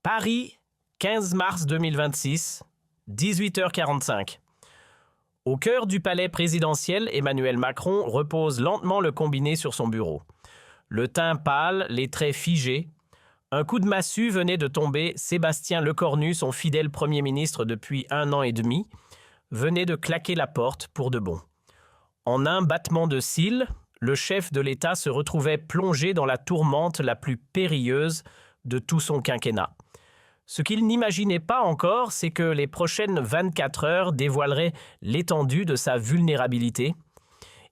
Paris, 15 mars 2026, 18h45. Au cœur du palais présidentiel, Emmanuel Macron repose lentement le combiné sur son bureau. Le teint pâle, les traits figés. Un coup de massue venait de tomber. Sébastien Lecornu, son fidèle Premier ministre depuis 1 an et demi, venait de claquer la porte pour de bon. En un battement de cils, le chef de l'État se retrouvait plongé dans la tourmente la plus périlleuse de tout son quinquennat. Ce qu'il n'imaginait pas encore, c'est que les prochaines 24 heures dévoileraient l'étendue de sa vulnérabilité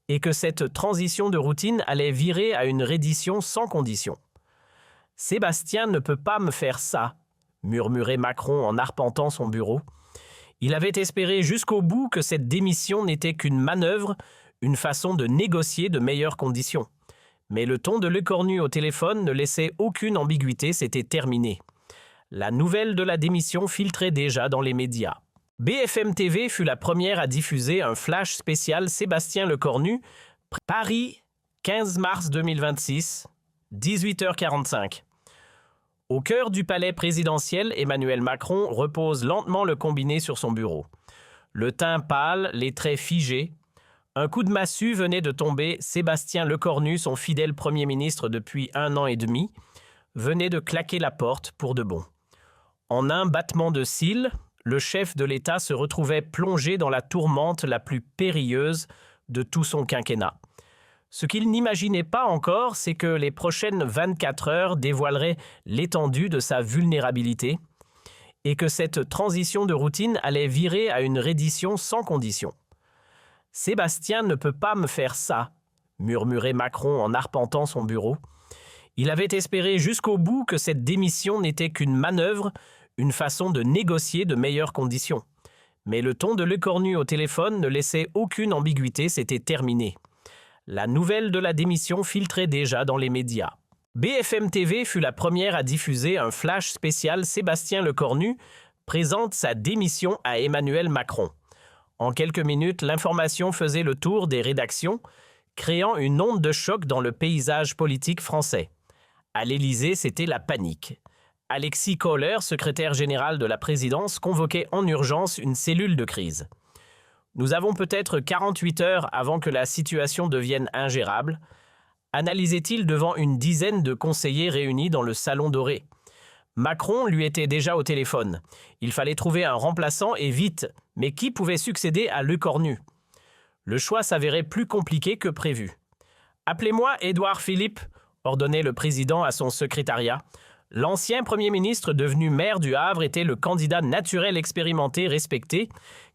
et que cette transition de routine allait virer à une reddition sans condition. « Sébastien ne peut pas me faire ça », murmurait Macron en arpentant son bureau. Il avait espéré jusqu'au bout que cette démission n'était qu'une manœuvre, une façon de négocier de meilleures conditions. Mais le ton de Lecornu au téléphone ne laissait aucune ambiguïté, c'était terminé. La nouvelle de la démission filtrait déjà dans les médias. BFM TV fut la première à diffuser un flash spécial Sébastien Lecornu, Paris, 15 mars 2026, 18h45. Au cœur du palais présidentiel, Emmanuel Macron repose lentement le combiné sur son bureau. Le teint pâle, les traits figés. Un coup de massue venait de tomber. Sébastien Lecornu, son fidèle Premier ministre depuis 1 an et demi, venait de claquer la porte pour de bon. En un battement de cils, le chef de l'État se retrouvait plongé dans la tourmente la plus périlleuse de tout son quinquennat. Ce qu'il n'imaginait pas encore, c'est que les prochaines 24 heures dévoileraient l'étendue de sa vulnérabilité et que cette transition de routine allait virer à une reddition sans condition. « Sébastien ne peut pas me faire ça », murmurait Macron en arpentant son bureau. Il avait espéré jusqu'au bout que cette démission n'était qu'une manœuvre, une façon de négocier de meilleures conditions. Mais le ton de Lecornu au téléphone ne laissait aucune ambiguïté, c'était terminé. La nouvelle de la démission filtrait déjà dans les médias. BFM TV fut la première à diffuser un flash spécial Sébastien Lecornu présente sa démission à Emmanuel Macron. En quelques minutes, l'information faisait le tour des rédactions, créant une onde de choc dans le paysage politique français. À l'Élysée, c'était la panique. Alexis Kohler, secrétaire général de la présidence, convoquait en urgence une cellule de crise. Nous avons peut-être 48 heures avant que la situation devienne ingérable, analysait-il devant une dizaine de conseillers réunis dans le Salon Doré. Macron lui était déjà au téléphone. Il fallait trouver un remplaçant et vite, mais qui pouvait succéder à Lecornu? Le choix s'avérait plus compliqué que prévu. « Appelez-moi Édouard Philippe », ordonnait le président à son secrétariat. L'ancien Premier ministre devenu maire du Havre était le candidat naturel expérimenté, respecté,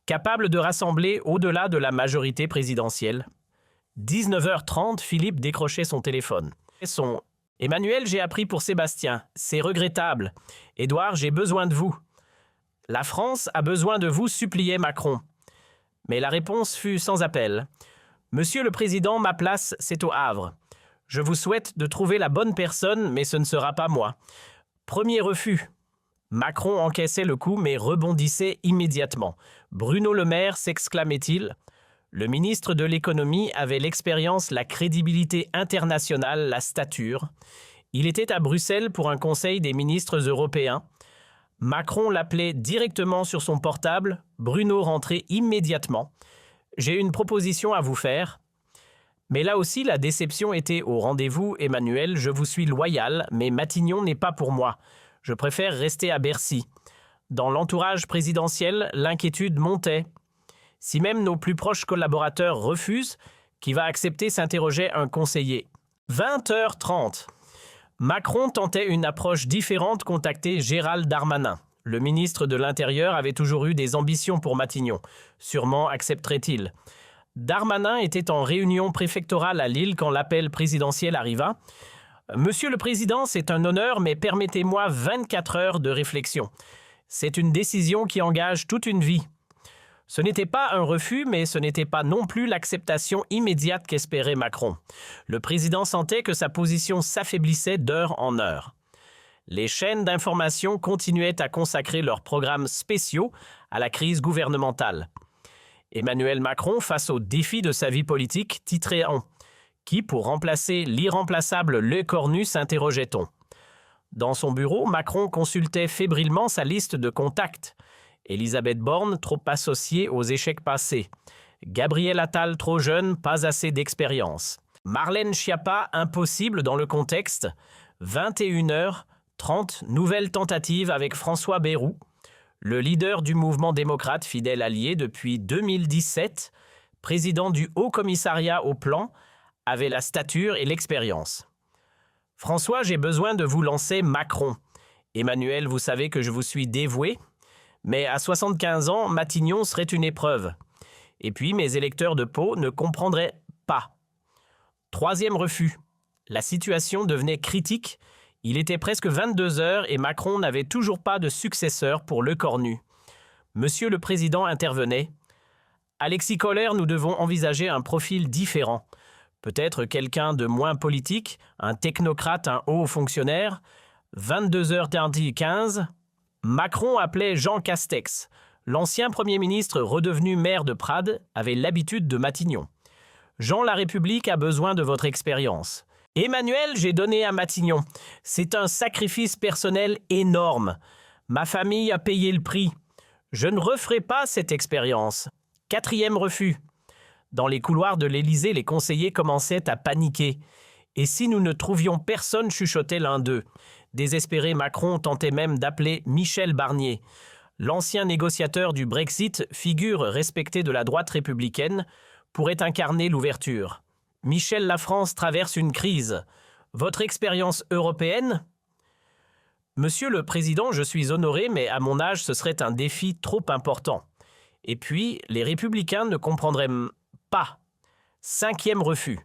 capable de rassembler au-delà de la majorité présidentielle. 19h30, Philippe décrochait son téléphone. « Emmanuel, j'ai appris pour Sébastien. C'est regrettable. Édouard, j'ai besoin de vous. La France a besoin de vous, suppliait Macron. Mais la réponse fut sans appel. « Monsieur le Président, ma place, c'est au Havre. Je vous souhaite de trouver la bonne personne, mais ce ne sera pas moi. » Premier refus. Macron encaissait le coup, mais rebondissait immédiatement. Bruno Le Maire s'exclamait-il. Le ministre de l'économie avait l'expérience, la crédibilité internationale, la stature. Il était à Bruxelles pour un conseil des ministres européens. Macron l'appelait directement sur son portable. Bruno rentrait immédiatement. « J'ai une proposition à vous faire. » Mais là aussi, la déception était au rendez-vous. « Emmanuel, je vous suis loyal, mais Matignon n'est pas pour moi. Je préfère rester à Bercy. » Dans l'entourage présidentiel, l'inquiétude montait. Si même nos plus proches collaborateurs refusent, qui va accepter, s'interrogeait un conseiller. 20h30. Macron tentait une approche différente, contacter Gérald Darmanin. Le ministre de l'Intérieur avait toujours eu des ambitions pour Matignon. Sûrement accepterait-il. Darmanin était en réunion préfectorale à Lille quand l'appel présidentiel arriva. « Monsieur le Président, c'est un honneur, mais permettez-moi 24 heures de réflexion. C'est une décision qui engage toute une vie. » Ce n'était pas un refus, mais ce n'était pas non plus l'acceptation immédiate qu'espérait Macron. Le président sentait que sa position s'affaiblissait d'heure en heure. Les chaînes d'information continuaient à consacrer leurs programmes spéciaux à la crise gouvernementale. Emmanuel Macron, face au défi de sa vie politique, titrait en « Qui pour remplacer l'irremplaçable Lecornu s'interrogeait-on » Dans son bureau, Macron consultait fébrilement sa liste de contacts. Elisabeth Borne, trop associée aux échecs passés. Gabriel Attal, trop jeune, pas assez d'expérience. Marlène Schiappa, impossible dans le contexte. 21h30, nouvelle tentative avec François Bayrou, le leader du mouvement démocrate fidèle allié depuis 2017, président du Haut Commissariat au Plan, avait la stature et l'expérience. François, j'ai besoin de vous lancer Macron. Emmanuel, vous savez que je vous suis dévoué, mais à 75 ans, Matignon serait une épreuve. Et puis, mes électeurs de Pau ne comprendraient pas. Troisième refus. La situation devenait critique. Il était presque 22 heures et Macron n'avait toujours pas de successeur pour Lecornu. Monsieur le Président intervenait. Alexis Kohler, nous devons envisager un profil différent. Peut-être quelqu'un de moins politique, un technocrate, un haut fonctionnaire. 22h15, Macron appelait Jean Castex. L'ancien Premier ministre redevenu maire de Prades avait l'habitude de Matignon. Jean, la République a besoin de votre expérience. Emmanuel, j'ai donné à Matignon. C'est un sacrifice personnel énorme. Ma famille a payé le prix. Je ne referai pas cette expérience. Quatrième refus. Dans les couloirs de l'Élysée, les conseillers commençaient à paniquer. Et si nous ne trouvions personne, chuchotait l'un d'eux. Désespéré, Macron tentait même d'appeler Michel Barnier. L'ancien négociateur du Brexit, figure respectée de la droite républicaine, pourrait incarner l'ouverture. Michel, la France traverse une crise. Votre expérience européenne ? Monsieur le Président, je suis honoré, mais à mon âge, ce serait un défi trop important. Et puis, les Républicains ne comprendraient pas. Cinquième refus.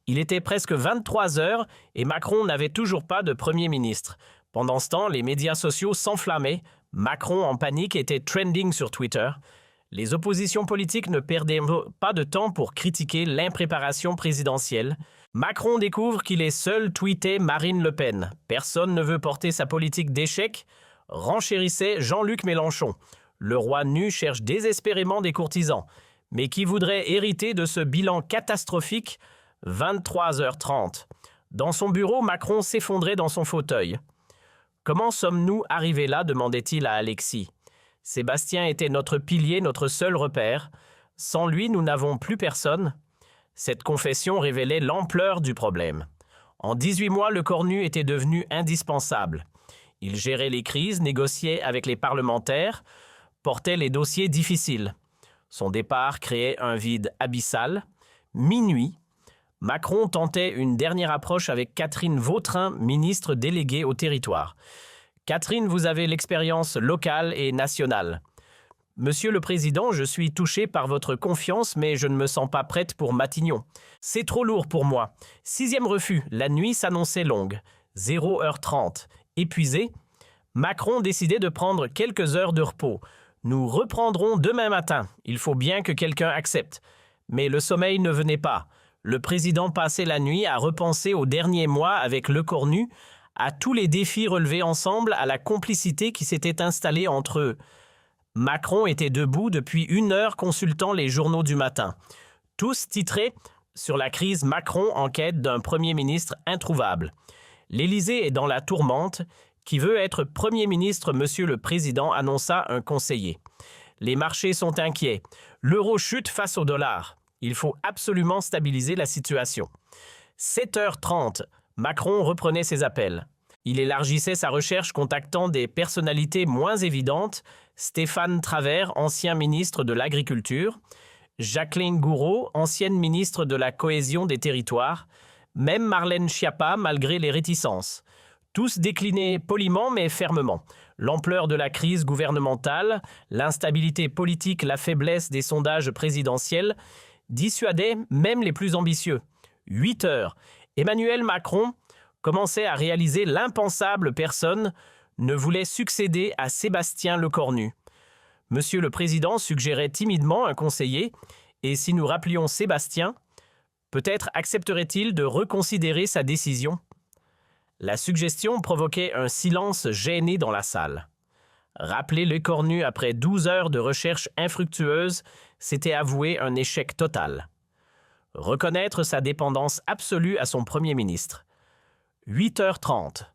Il était presque 23 heures et Macron n'avait toujours pas de Premier ministre. Pendant ce temps, les médias sociaux s'enflammaient. Macron, en panique, était trending sur Twitter. Les oppositions politiques ne perdaient pas de temps pour critiquer l'impréparation présidentielle. Macron découvre qu'il est seul, tweetait Marine Le Pen. Personne ne veut porter sa politique d'échec, renchérissait Jean-Luc Mélenchon. Le roi nu cherche désespérément des courtisans. Mais qui voudrait hériter de ce bilan catastrophique ? 23h30. Dans son bureau, Macron s'effondrait dans son fauteuil. « Comment sommes-nous arrivés là ?» demandait-il à Alexis. Sébastien était notre pilier, notre seul repère. Sans lui, nous n'avons plus personne. Cette confession révélait l'ampleur du problème. En 18 mois, Lecornu était devenu indispensable. Il gérait les crises, négociait avec les parlementaires, portait les dossiers difficiles. Son départ créait un vide abyssal. Minuit, Macron tentait une dernière approche avec Catherine Vautrin, ministre déléguée au territoire. Catherine, vous avez l'expérience locale et nationale. Monsieur le Président, je suis touché par votre confiance, mais je ne me sens pas prête pour Matignon. C'est trop lourd pour moi. Sixième refus, la nuit s'annonçait longue. 0h30. Épuisé, Macron décidait de prendre quelques heures de repos. Nous reprendrons demain matin. Il faut bien que quelqu'un accepte. Mais le sommeil ne venait pas. Le président passait la nuit à repenser aux derniers mois avec Lecornu, à tous les défis relevés ensemble, à la complicité qui s'était installée entre eux. Macron était debout depuis 1 heure consultant les journaux du matin. Tous titraient sur la crise Macron en quête d'un Premier ministre introuvable. L'Élysée est dans la tourmente. Qui veut être Premier ministre, Monsieur le Président, annonça un conseiller. Les marchés sont inquiets. L'euro chute face au dollar. Il faut absolument stabiliser la situation. 7h30, Macron reprenait ses appels. Il élargissait sa recherche contactant des personnalités moins évidentes, Stéphane Travert, ancien ministre de l'Agriculture, Jacqueline Gouraud, ancienne ministre de la Cohésion des Territoires, même Marlène Schiappa malgré les réticences. Tous déclinaient poliment mais fermement. L'ampleur de la crise gouvernementale, l'instabilité politique, la faiblesse des sondages présidentiels dissuadaient même les plus ambitieux. 8 heures. Emmanuel Macron commençait à réaliser l'impensable. Personne ne voulait succéder à Sébastien Lecornu. Monsieur le Président suggérait timidement un conseiller, et si nous rappelions Sébastien, peut-être accepterait-il de reconsidérer sa décision. La suggestion provoquait un silence gêné dans la salle. Rappeler Lecornu après 12 heures de recherche infructueuse, c'était avouer un échec total. Reconnaître sa dépendance absolue à son Premier ministre. 8h30.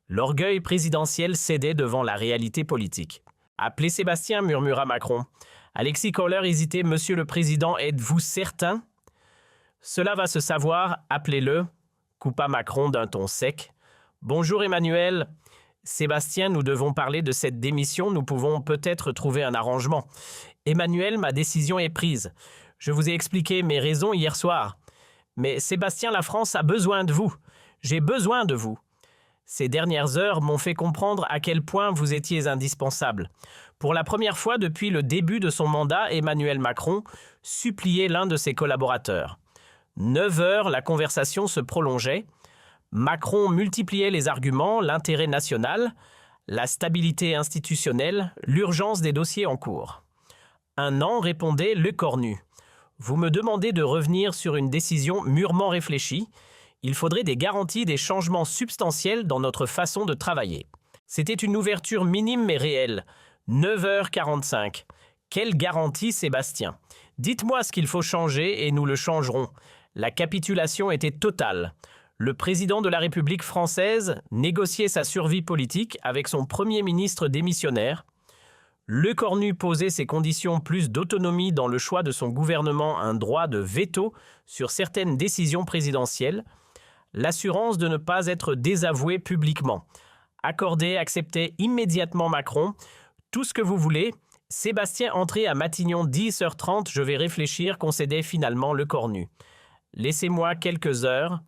L'orgueil présidentiel cédait devant la réalité politique. « Appelez Sébastien », murmura Macron. Alexis Kohler hésitait. « Monsieur le Président, êtes-vous certain ?»« Cela va se savoir, appelez-le », coupa Macron d'un ton sec. « Bonjour Emmanuel. Sébastien, nous devons parler de cette démission, nous pouvons peut-être trouver un arrangement. Emmanuel, ma décision est prise. Je vous ai expliqué mes raisons hier soir. Mais Sébastien, la France a besoin de vous. J'ai besoin de vous. Ces dernières heures m'ont fait comprendre à quel point vous étiez indispensable. Pour la première fois depuis le début de son mandat, Emmanuel Macron suppliait l'un de ses collaborateurs. 9 heures, la conversation se prolongeait. Macron multipliait les arguments, l'intérêt national, la stabilité institutionnelle, l'urgence des dossiers en cours. Un an, répondait Lecornu. Vous me demandez de revenir sur une décision mûrement réfléchie. Il faudrait des garanties, des changements substantiels dans notre façon de travailler. C'était une ouverture minime mais réelle. 9h45. Quelle garantie, Sébastien? Dites-moi ce qu'il faut changer et nous le changerons. La capitulation était totale. Le président de la République française négociait sa survie politique avec son premier ministre démissionnaire. Lecornu posait ses conditions: plus d'autonomie dans le choix de son gouvernement, un droit de veto sur certaines décisions présidentielles, l'assurance de ne pas être désavoué publiquement. Accordé, acceptait immédiatement Macron. Tout ce que vous voulez. Sébastien entrait à Matignon 10h30, je vais réfléchir, concédait finalement Lecornu. Laissez-moi quelques heures.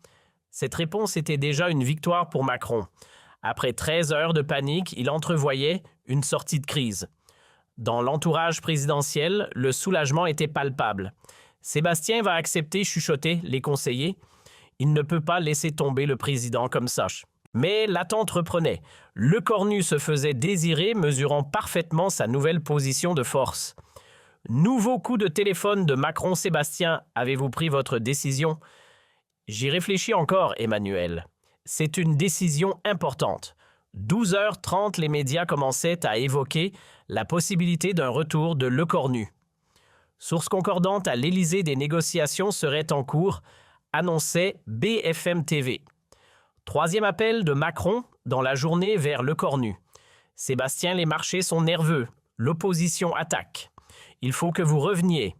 Cette réponse était déjà une victoire pour Macron. Après 13 heures de panique, il entrevoyait une sortie de crise. Dans l'entourage présidentiel, le soulagement était palpable. Sébastien va accepter, chuchotaient les conseillers. Il ne peut pas laisser tomber le président comme ça. Mais l'attente reprenait. Lecornu se faisait désirer, mesurant parfaitement sa nouvelle position de force. Nouveau coup de téléphone de Macron. Sébastien, avez-vous pris votre décision? J'y réfléchis encore, Emmanuel. C'est une décision importante. 12h30, les médias commençaient à évoquer la possibilité d'un retour de Lecornu. Source concordante à l'Élysée, des négociations seraient en cours, annonçait BFM TV. Troisième appel de Macron dans la journée vers Lecornu. Sébastien, les marchés sont nerveux. L'opposition attaque. Il faut que vous reveniez.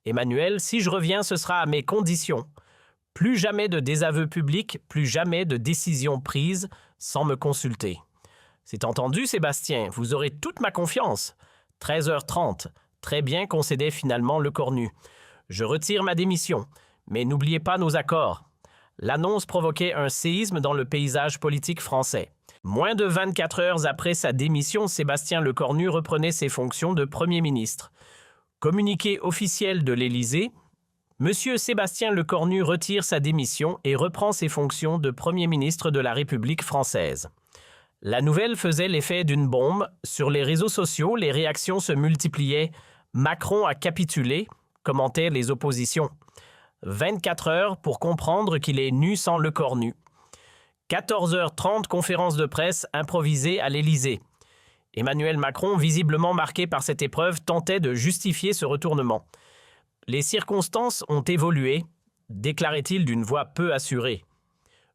Emmanuel, si je reviens, ce sera à mes conditions. Plus jamais de désaveu public, plus jamais de décision prise sans me consulter. C'est entendu, Sébastien, vous aurez toute ma confiance. 13h30, très bien, concédait finalement Lecornu. Je retire ma démission, mais n'oubliez pas nos accords. L'annonce provoquait un séisme dans le paysage politique français. Moins de 24 heures après sa démission, Sébastien Lecornu reprenait ses fonctions de Premier ministre. Communiqué officiel de l'Élysée, Monsieur Sébastien Lecornu retire sa démission et reprend ses fonctions de Premier ministre de la République française. La nouvelle faisait l'effet d'une bombe. Sur les réseaux sociaux, les réactions se multipliaient. Macron a capitulé, commentaient les oppositions. 24 heures pour comprendre qu'il est nu sans Lecornu. 14h30, conférence de presse improvisée à l'Élysée. Emmanuel Macron, visiblement marqué par cette épreuve, tentait de justifier ce retournement. Les circonstances ont évolué, déclarait-il d'une voix peu assurée.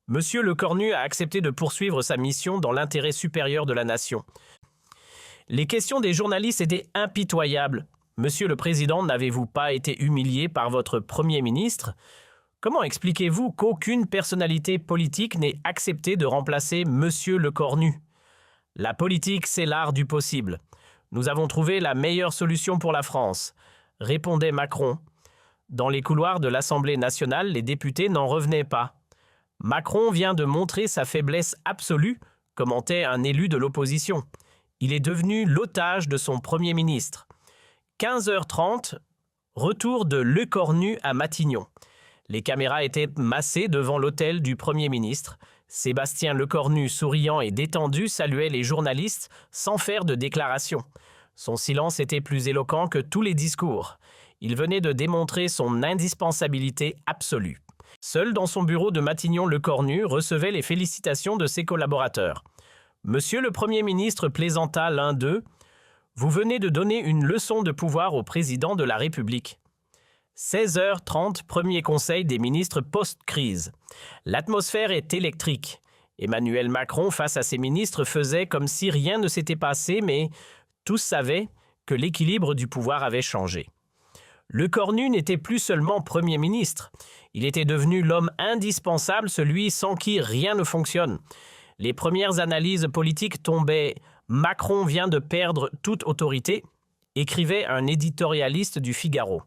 Monsieur Lecornu a accepté de poursuivre sa mission dans l'intérêt supérieur de la nation. Les questions des journalistes étaient impitoyables. Monsieur le Président, n'avez-vous pas été humilié par votre Premier ministre? Comment expliquez-vous qu'aucune personnalité politique n'ait accepté de remplacer Monsieur Lecornu? La politique, c'est l'art du possible. Nous avons trouvé la meilleure solution pour la France, répondait Macron. Dans les couloirs de l'Assemblée nationale, les députés n'en revenaient pas. Macron vient de montrer sa faiblesse absolue, commentait un élu de l'opposition. Il est devenu l'otage de son Premier ministre. 15h30, retour de Lecornu à Matignon. Les caméras étaient massées devant l'hôtel du Premier ministre. Sébastien Lecornu, souriant et détendu, saluait les journalistes sans faire de déclaration. Son silence était plus éloquent que tous les discours. Il venait de démontrer son indispensabilité absolue. Seul dans son bureau de Matignon, Lecornu recevait les félicitations de ses collaborateurs. Monsieur le Premier ministre, plaisanta l'un d'eux, vous venez de donner une leçon de pouvoir au président de la République. 16h30, premier conseil des ministres post-crise. L'atmosphère est électrique. Emmanuel Macron, face à ses ministres, faisait comme si rien ne s'était passé, mais tous savaient que l'équilibre du pouvoir avait changé. Lecornu n'était plus seulement Premier ministre. Il était devenu l'homme indispensable, celui sans qui rien ne fonctionne. Les premières analyses politiques tombaient « Macron vient de perdre toute autorité », écrivait un éditorialiste du Figaro.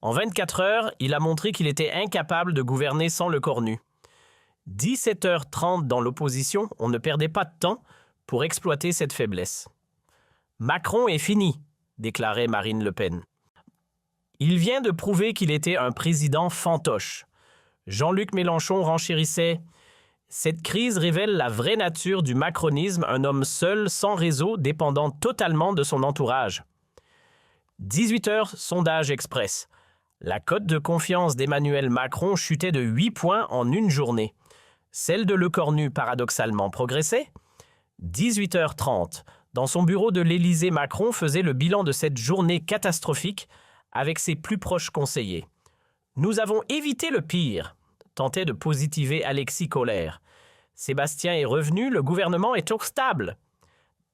En 24 heures, il a montré qu'il était incapable de gouverner sans Lecornu. 17h30 dans l'opposition, on ne perdait pas de temps pour exploiter cette faiblesse. « Macron est fini », déclarait Marine Le Pen. Il vient de prouver qu'il était un président fantoche. Jean-Luc Mélenchon renchérissait « Cette crise révèle la vraie nature du macronisme, un homme seul, sans réseau, dépendant totalement de son entourage. » 18h, sondage express. La cote de confiance d'Emmanuel Macron chutait de 8 points en une journée. Celle de Lecornu, paradoxalement, progressait. 18h30. Dans son bureau de l'Élysée, Macron faisait le bilan de cette journée catastrophique avec ses plus proches conseillers. « Nous avons évité le pire », tentait de positiver Alexis Kohler. « Sébastien est revenu, le gouvernement est au stable. »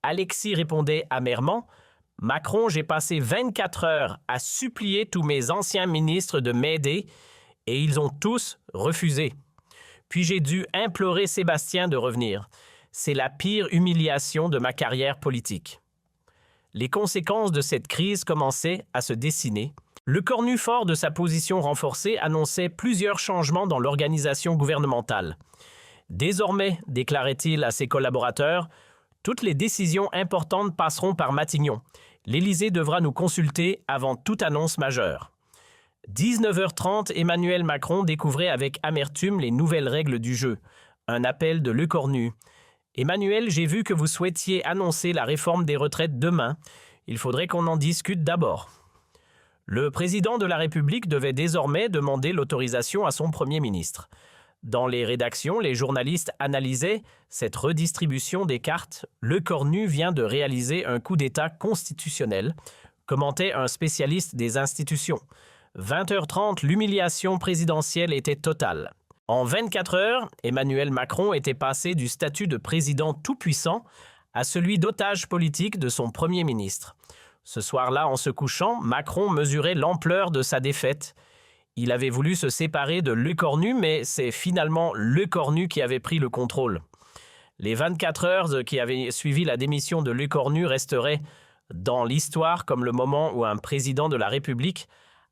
Alexis répondait amèrement « Macron, j'ai passé 24 heures à supplier tous mes anciens ministres de m'aider et ils ont tous refusé. Puis j'ai dû implorer Sébastien de revenir. C'est la pire humiliation de ma carrière politique. » Les conséquences de cette crise commençaient à se dessiner. Lecornu, fort de sa position renforcée, annonçait plusieurs changements dans l'organisation gouvernementale. « Désormais, déclarait-il à ses collaborateurs, toutes les décisions importantes passeront par Matignon. L'Élysée devra nous consulter avant toute annonce majeure. » 19h30, Emmanuel Macron découvrait avec amertume les nouvelles règles du jeu. Un appel de Lecornu. « Emmanuel, j'ai vu que vous souhaitiez annoncer la réforme des retraites demain. Il faudrait qu'on en discute d'abord. » Le président de la République devait désormais demander l'autorisation à son Premier ministre. Dans les rédactions, les journalistes analysaient cette redistribution des cartes. Lecornu vient de réaliser un coup d'État constitutionnel, commentait un spécialiste des institutions. 20h30, l'humiliation présidentielle était totale. En 24 heures, Emmanuel Macron était passé du statut de président tout-puissant à celui d'otage politique de son Premier ministre. Ce soir-là, en se couchant, Macron mesurait l'ampleur de sa défaite. Il avait voulu se séparer de Lecornu, mais c'est finalement Lecornu qui avait pris le contrôle. Les 24 heures qui avaient suivi la démission de Lecornu resteraient dans l'histoire comme le moment où un président de la République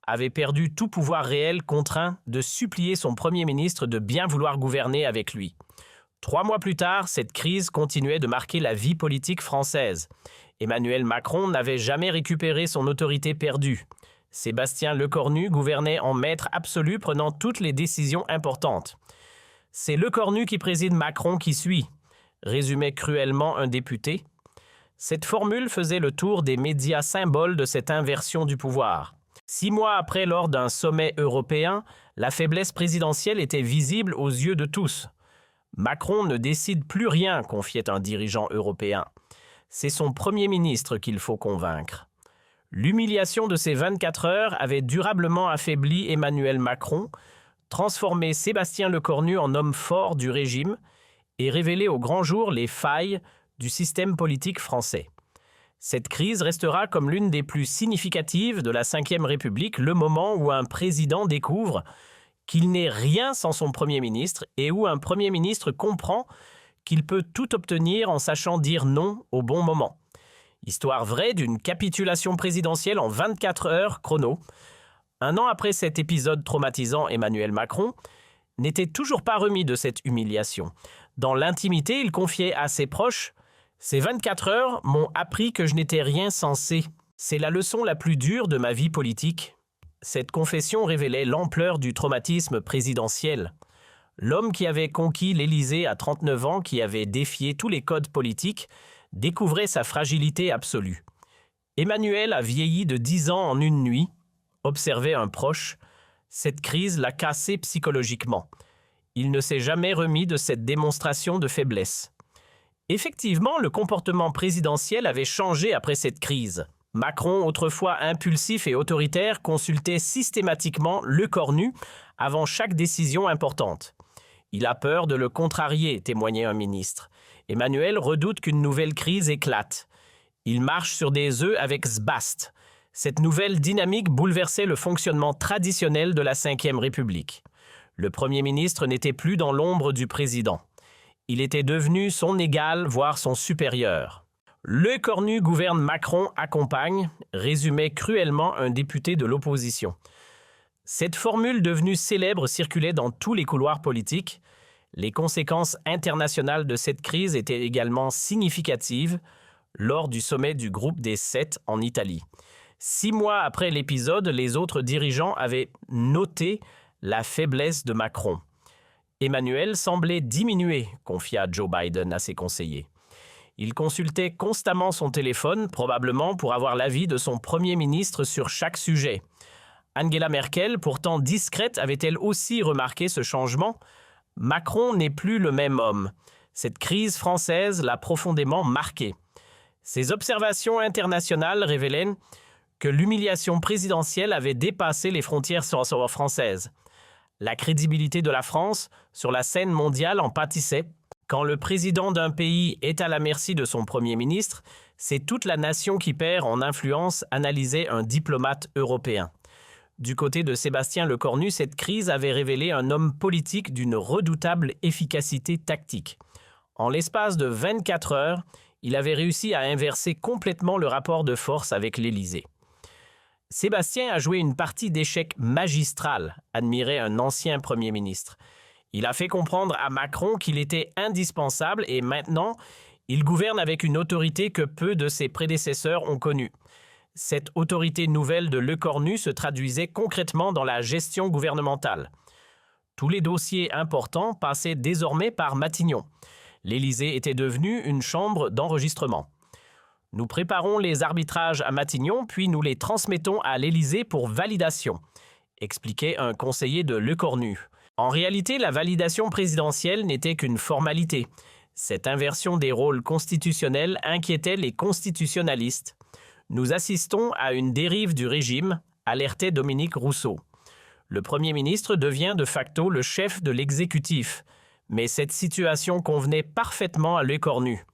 avait perdu tout pouvoir réel, contraint de supplier son Premier ministre de bien vouloir gouverner avec lui. 3 mois plus tard, cette crise continuait de marquer la vie politique française. Emmanuel Macron n'avait jamais récupéré son autorité perdue. Sébastien Lecornu gouvernait en maître absolu, prenant toutes les décisions importantes. « C'est Lecornu qui préside, Macron qui suit », résumait cruellement un député. Cette formule faisait le tour des médias symboles de cette inversion du pouvoir. 6 mois après, lors d'un sommet européen, la faiblesse présidentielle était visible aux yeux de tous. Macron ne décide plus rien, confiait un dirigeant européen. C'est son Premier ministre qu'il faut convaincre. L'humiliation de ces 24 heures avait durablement affaibli Emmanuel Macron, transformé Sébastien Lecornu en homme fort du régime et révélé au grand jour les failles du système politique français. Cette crise restera comme l'une des plus significatives de la Ve République, le moment où un président découvre qu'il n'est rien sans son Premier ministre et où un Premier ministre comprend qu'il peut tout obtenir en sachant dire non au bon moment. Histoire vraie d'une capitulation présidentielle en 24 heures chrono. 1 an après cet épisode traumatisant, Emmanuel Macron n'était toujours pas remis de cette humiliation. Dans l'intimité, il confiait à ses proches « Ces 24 heures m'ont appris que je n'étais rien censé. C'est la leçon la plus dure de ma vie politique. » Cette confession révélait l'ampleur du traumatisme présidentiel. L'homme qui avait conquis l'Élysée à 39 ans, qui avait défié tous les codes politiques, découvrait sa fragilité absolue. Emmanuel a vieilli de 10 ans en une nuit, observait un proche. Cette crise l'a cassé psychologiquement. Il ne s'est jamais remis de cette démonstration de faiblesse. Effectivement, le comportement présidentiel avait changé après cette crise. Macron, autrefois impulsif et autoritaire, consultait systématiquement Lecornu avant chaque décision importante. Il a peur de le contrarier, témoignait un ministre. Emmanuel redoute qu'une nouvelle crise éclate. Il marche sur des œufs avec Sbast. Cette nouvelle dynamique bouleversait le fonctionnement traditionnel de la Ve République. Le Premier ministre n'était plus dans l'ombre du président. Il était devenu son égal, voire son supérieur. Le cornu gouverne, Macron accompagne, résumait cruellement un député de l'opposition. Cette formule devenue célèbre circulait dans tous les couloirs politiques. Les conséquences internationales de cette crise étaient également significatives lors du sommet du groupe des 7 en Italie. 6 mois après l'épisode, les autres dirigeants avaient noté la faiblesse de Macron. Emmanuel semblait diminuer, confia Joe Biden à ses conseillers. Il consultait constamment son téléphone, probablement pour avoir l'avis de son Premier ministre sur chaque sujet. Angela Merkel, pourtant discrète, avait elle aussi remarqué ce changement ? Macron n'est plus le même homme. Cette crise française l'a profondément marqué. Ses observations internationales révélaient que l'humiliation présidentielle avait dépassé les frontières françaises. La crédibilité de la France sur la scène mondiale en pâtissait. Quand le président d'un pays est à la merci de son Premier ministre, c'est toute la nation qui perd en influence, analysait un diplomate européen. Du côté de Sébastien Lecornu, cette crise avait révélé un homme politique d'une redoutable efficacité tactique. En l'espace de 24 heures, il avait réussi à inverser complètement le rapport de force avec l'Élysée. Sébastien a joué une partie d'échec magistrale, admirait un ancien Premier ministre. Il a fait comprendre à Macron qu'il était indispensable et maintenant, il gouverne avec une autorité que peu de ses prédécesseurs ont connue. Cette autorité nouvelle de Lecornu se traduisait concrètement dans la gestion gouvernementale. Tous les dossiers importants passaient désormais par Matignon. L'Élysée était devenue une chambre d'enregistrement. Nous préparons les arbitrages à Matignon, puis nous les transmettons à l'Élysée pour validation, expliquait un conseiller de Lecornu. En réalité, la validation présidentielle n'était qu'une formalité. Cette inversion des rôles constitutionnels inquiétait les constitutionnalistes. Nous assistons à une dérive du régime, alertait Dominique Rousseau. Le Premier ministre devient de facto le chef de l'exécutif, mais cette situation convenait parfaitement à Lecornu.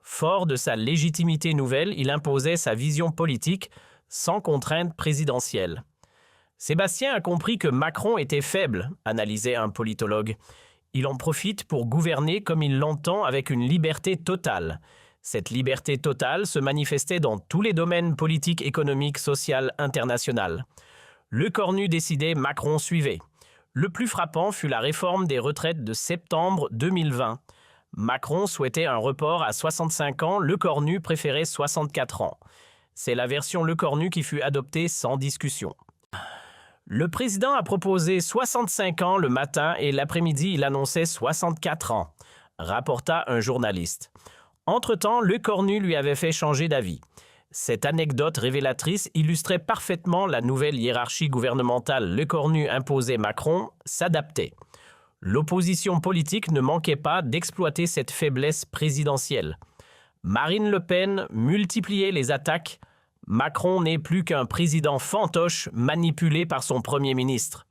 Fort de sa légitimité nouvelle, il imposait sa vision politique sans contrainte présidentielle. Sébastien a compris que Macron était faible, analysait un politologue. Il en profite pour gouverner comme il l'entend avec une liberté totale. Cette liberté totale se manifestait dans tous les domaines politiques, économiques, sociaux, internationaux. Lecornu décidait, Macron suivait. Le plus frappant fut la réforme des retraites de septembre 2020. Macron souhaitait un report à 65 ans, Lecornu préférait 64 ans. C'est la version Lecornu qui fut adoptée sans discussion. Le président a proposé 65 ans le matin et l'après-midi il annonçait 64 ans, rapporta un journaliste. Entre-temps, Lecornu lui avait fait changer d'avis. Cette anecdote révélatrice illustrait parfaitement la nouvelle hiérarchie gouvernementale. Lecornu imposait Macron, s'adaptait. L'opposition politique ne manquait pas d'exploiter cette faiblesse présidentielle. Marine Le Pen multipliait les attaques. Macron n'est plus qu'un président fantoche manipulé par son Premier ministre.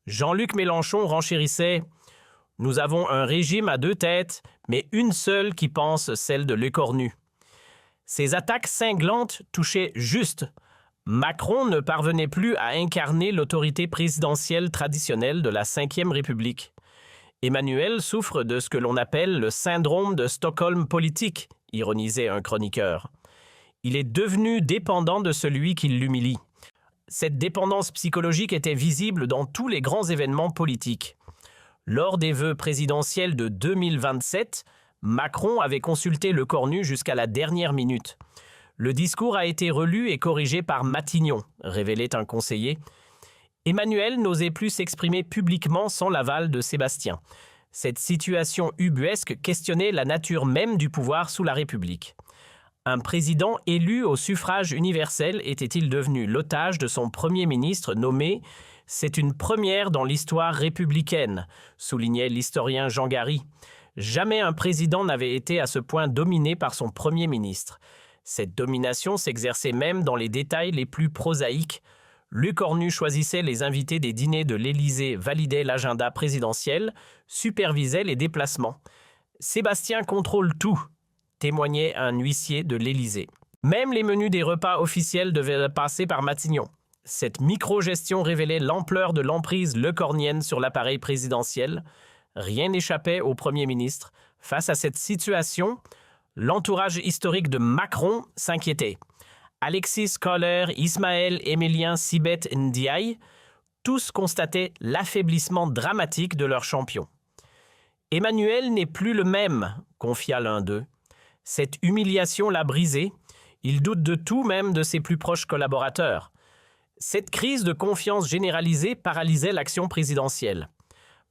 Jean-Luc Mélenchon renchérissait « Nous avons un régime à 2 têtes, mais une seule qui pense celle de Lecornu ». Ces attaques cinglantes touchaient juste. Macron ne parvenait plus à incarner l'autorité présidentielle traditionnelle de la Ve République. Emmanuel souffre de ce que l'on appelle le syndrome de Stockholm politique, ironisait un chroniqueur. Il est devenu dépendant de celui qui l'humilie. Cette dépendance psychologique était visible dans tous les grands événements politiques. Lors des vœux présidentiels de 2027, Macron avait consulté Lecornu jusqu'à la dernière minute. Le discours a été relu et corrigé par Matignon, révélait un conseiller. Emmanuel n'osait plus s'exprimer publiquement sans l'aval de Sébastien. Cette situation ubuesque questionnait la nature même du pouvoir sous la République. Un président élu au suffrage universel était-il devenu l'otage de son Premier ministre nommé « C'est une première dans l'histoire républicaine », soulignait l'historien Jean Gary. Jamais un président n'avait été à ce point dominé par son Premier ministre. Cette domination s'exerçait même dans les détails les plus prosaïques. Lecornu choisissait les invités des dîners de l'Élysée, validait l'agenda présidentiel, supervisait les déplacements. Sébastien contrôle tout, témoignait un huissier de l'Élysée. Même les menus des repas officiels devaient passer par Matignon. Cette micro-gestion révélait l'ampleur de l'emprise lecornienne sur l'appareil présidentiel. Rien n'échappait au Premier ministre. Face à cette situation, l'entourage historique de Macron s'inquiétait. Alexis Kohler, Ismaël Émilien Sibeth Ndiaye, tous constataient l'affaiblissement dramatique de leur champion. « Emmanuel n'est plus le même », confia l'un d'eux. Cette humiliation l'a brisé. Il doute de tout, même de ses plus proches collaborateurs. Cette crise de confiance généralisée paralysait l'action présidentielle.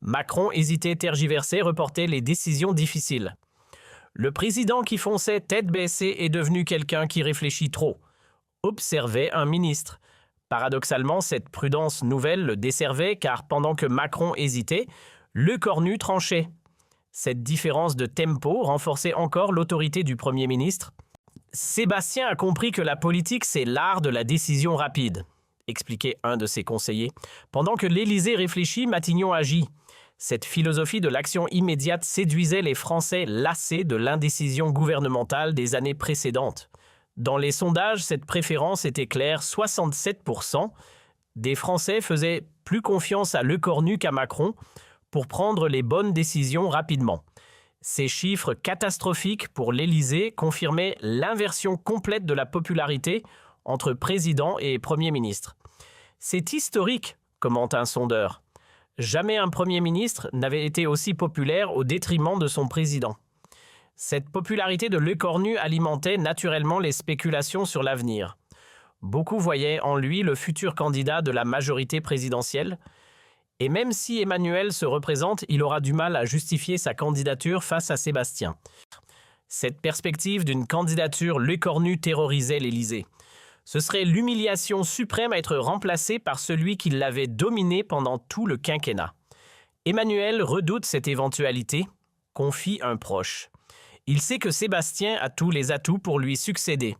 Macron hésitait, tergiversait, reportait les décisions difficiles. Le président qui fonçait tête baissée est devenu quelqu'un qui réfléchit trop, observait un ministre. Paradoxalement, cette prudence nouvelle le desservait car pendant que Macron hésitait, Lecornu tranchait. Cette différence de tempo renforçait encore l'autorité du Premier ministre. Sébastien a compris que la politique, c'est l'art de la décision rapide, expliquait un de ses conseillers. Pendant que l'Élysée réfléchit, Matignon agit. Cette philosophie de l'action immédiate séduisait les Français lassés de l'indécision gouvernementale des années précédentes. Dans les sondages, cette préférence était claire, 67% des Français faisaient plus confiance à Lecornu qu'à Macron pour prendre les bonnes décisions rapidement. Ces chiffres catastrophiques pour l'Élysée confirmaient l'inversion complète de la popularité entre président et Premier ministre. « C'est historique », commente un sondeur. Jamais un Premier ministre n'avait été aussi populaire au détriment de son président. Cette popularité de Lecornu alimentait naturellement les spéculations sur l'avenir. Beaucoup voyaient en lui le futur candidat de la majorité présidentielle. Et même si Emmanuel se représente, il aura du mal à justifier sa candidature face à Sébastien. Cette perspective d'une candidature Lecornu terrorisait l'Élysée. Ce serait l'humiliation suprême à être remplacé par celui qui l'avait dominé pendant tout le quinquennat. Emmanuel redoute cette éventualité, confie un proche. Il sait que Sébastien a tous les atouts pour lui succéder.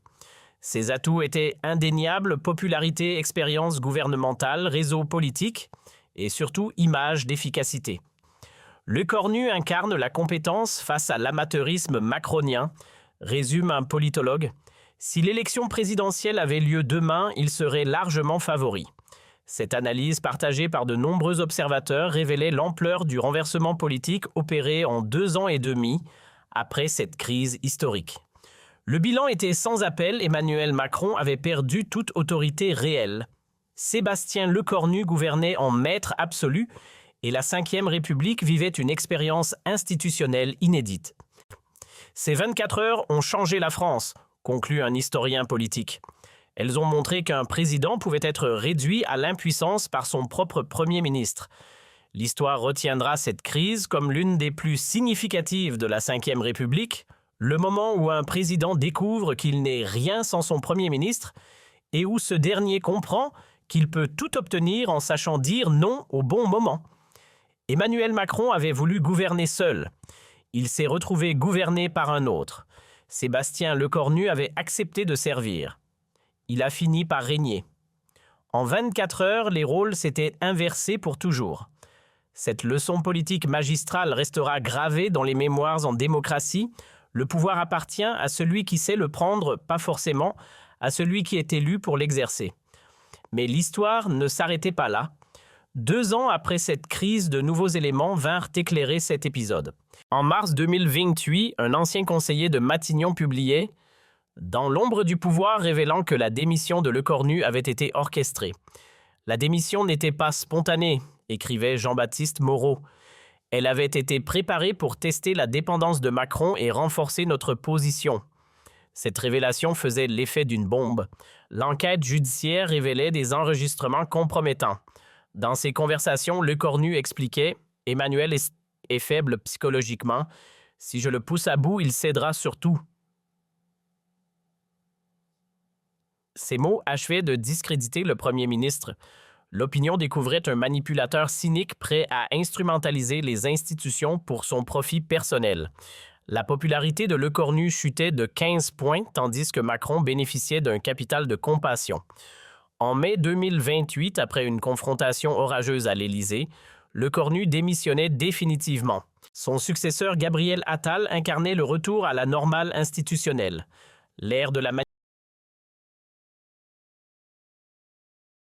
Ces atouts étaient indéniables: popularité, expérience gouvernementale, réseau politique et surtout image d'efficacité. Lecornu incarne la compétence face à l'amateurisme macronien, résume un politologue. Si l'élection présidentielle avait lieu demain, il serait largement favori. Cette analyse, partagée par de nombreux observateurs, révélait l'ampleur du renversement politique opéré en 2 ans et demi après cette crise historique. Le bilan était sans appel. Emmanuel Macron avait perdu toute autorité réelle. Sébastien Lecornu gouvernait en maître absolu et la Ve République vivait une expérience institutionnelle inédite. Ces 24 heures ont changé la France, conclut un historien politique. Elles ont montré qu'un président pouvait être réduit à l'impuissance par son propre Premier ministre. L'histoire retiendra cette crise comme l'une des plus significatives de la Ve République, le moment où un président découvre qu'il n'est rien sans son Premier ministre et où ce dernier comprend qu'il peut tout obtenir en sachant dire non au bon moment. Emmanuel Macron avait voulu gouverner seul. Il s'est retrouvé gouverné par un autre. Sébastien Lecornu avait accepté de servir. Il a fini par régner. En 24 heures, les rôles s'étaient inversés pour toujours. Cette leçon politique magistrale restera gravée dans les mémoires en démocratie. Le pouvoir appartient à celui qui sait le prendre, pas forcément à celui qui est élu pour l'exercer. Mais l'histoire ne s'arrêtait pas là. 2 ans après cette crise, de nouveaux éléments vinrent éclairer cet épisode. En mars 2028, un ancien conseiller de Matignon publiait « Dans l'ombre du pouvoir » révélant que la démission de Lecornu avait été orchestrée. La démission n'était pas spontanée, écrivait Jean-Baptiste Moreau. Elle avait été préparée pour tester la dépendance de Macron et renforcer notre position. Cette révélation faisait l'effet d'une bombe. L'enquête judiciaire révélait des enregistrements compromettants. Dans ces conversations, Lecornu expliquait « Emmanuel est faible psychologiquement. Si je le pousse à bout, il cédera sur tout. » Ces mots achevaient de discréditer le Premier ministre. L'opinion découvrait un manipulateur cynique prêt à instrumentaliser les institutions pour son profit personnel. La popularité de Lecornu chutait de 15 points, tandis que Macron bénéficiait d'un capital de compassion. En mai 2028, après une confrontation orageuse à l'Élysée, Lecornu démissionnait définitivement. Son successeur Gabriel Attal incarnait le retour à la normale institutionnelle. L'ère de la